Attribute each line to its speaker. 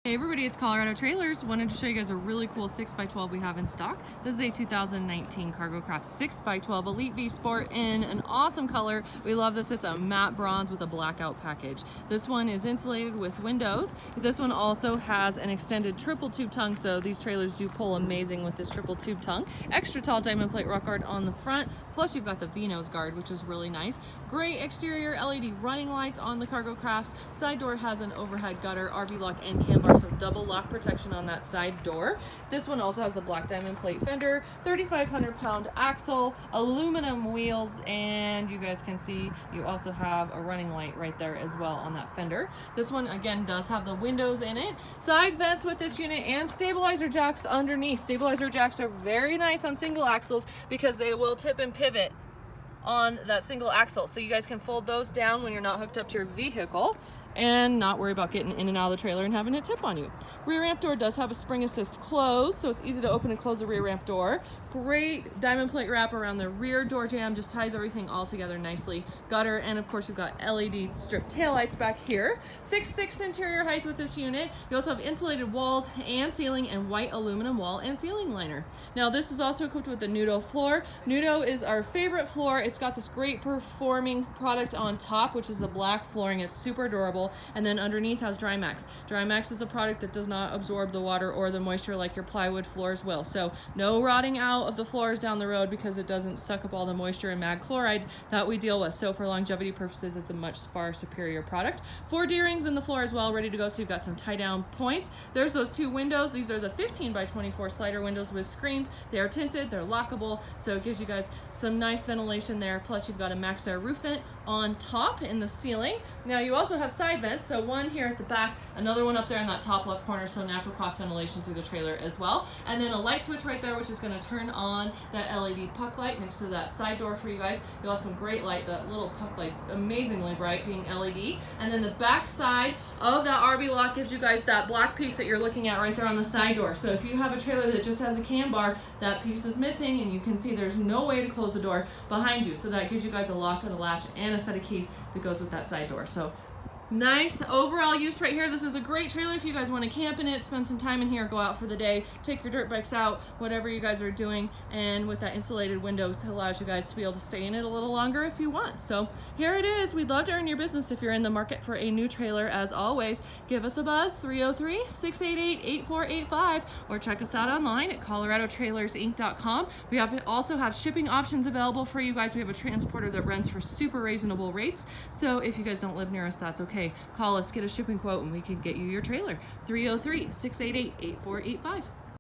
Speaker 1: Hey everybody, it's Colorado Trailers. Wanted to show you guys a really cool 6x12 we have in stock. This is a 2019 Cargo Craft 6x12 Elite V Sport in an awesome color. We love this. It's a matte bronze with a blackout package. This one is insulated with windows. This one also has an extended triple tube tongue, so these trailers do pull amazing with this triple tube tongue. Extra tall diamond plate rock guard on the front, plus you've got the V-nose guard, which is really nice. Great exterior LED running lights on the Cargo Crafts. Side door has an overhead gutter, RV lock, and cam bar, so double lock protection on that side door. This one also has a black diamond plate fender, 3,500 pound axle, aluminum wheels, and you guys can see you also have a running light right there as well on that fender. This one again does have the windows in it, side vents with this unit, and stabilizer jacks underneath. Stabilizer jacks are very nice on single axles because they will tip and pivot on that single axle, so you guys can fold those down when you're not hooked up to your vehicle and not worry about getting in and out of the trailer and having it tip on you. Rear ramp door does have a spring assist close, so it's easy to open and close the rear ramp door. Great diamond plate wrap around the rear door jamb, just ties everything all together nicely. Gutter, and of course you've got LED strip taillights back here. 6'6" interior height with this unit. You also have insulated walls and ceiling and white aluminum wall and ceiling liner. Now this is also equipped with the nudo floor. Nudo is our favorite floor. It's got this great performing product on top, which is the black flooring. It's super durable, and then underneath has Drymax. Drymax is a product that does not absorb the water or the moisture like your plywood floors will, so no rotting out of the floors down the road because it doesn't suck up all the moisture and mag chloride that we deal with. So for longevity purposes, it's a much far superior product. 4 D-rings in the floor as well, ready to go, so you've got some tie down points. There's those 2 windows. These are the 15x24 slider windows with screens. They are tinted, they're lockable, so it gives you guys some nice ventilation there. Plus you've got a Maxx Air roof vent on top in the ceiling. Now you also have side vents, so one here at the back, another one up there in that top left corner, so natural cross ventilation through the trailer as well. And then a light switch right there, which is going to turn on that LED puck light next to that side door for you guys. You'll have some great light. That little puck light's amazingly bright, being LED. And then the back side of that RV lock gives you guys that black piece that you're looking at right there on the side door. So if you have a trailer that just has a cam bar, that piece is missing, and you can see there's no way to close the door behind you. So that gives you guys a lock and a latch and a set of keys that goes with that side door. So nice overall use right here. This is a great trailer if you guys want to camp in it, spend some time in here, go out for the day, take your dirt bikes out, whatever you guys are doing. And with that insulated windows, it allows you guys to be able to stay in it a little longer if you want. So here it is. We'd love to earn your business if you're in the market for a new trailer. As always, give us a buzz, 303-688-8485, or check us out online at coloradotrailersinc.com. We also have shipping options available for you guys. We have a transporter that runs for super reasonable rates, so if you guys don't live near us, that's okay. Call us, get a shipping quote, and we can get you your trailer. 303-688-8485.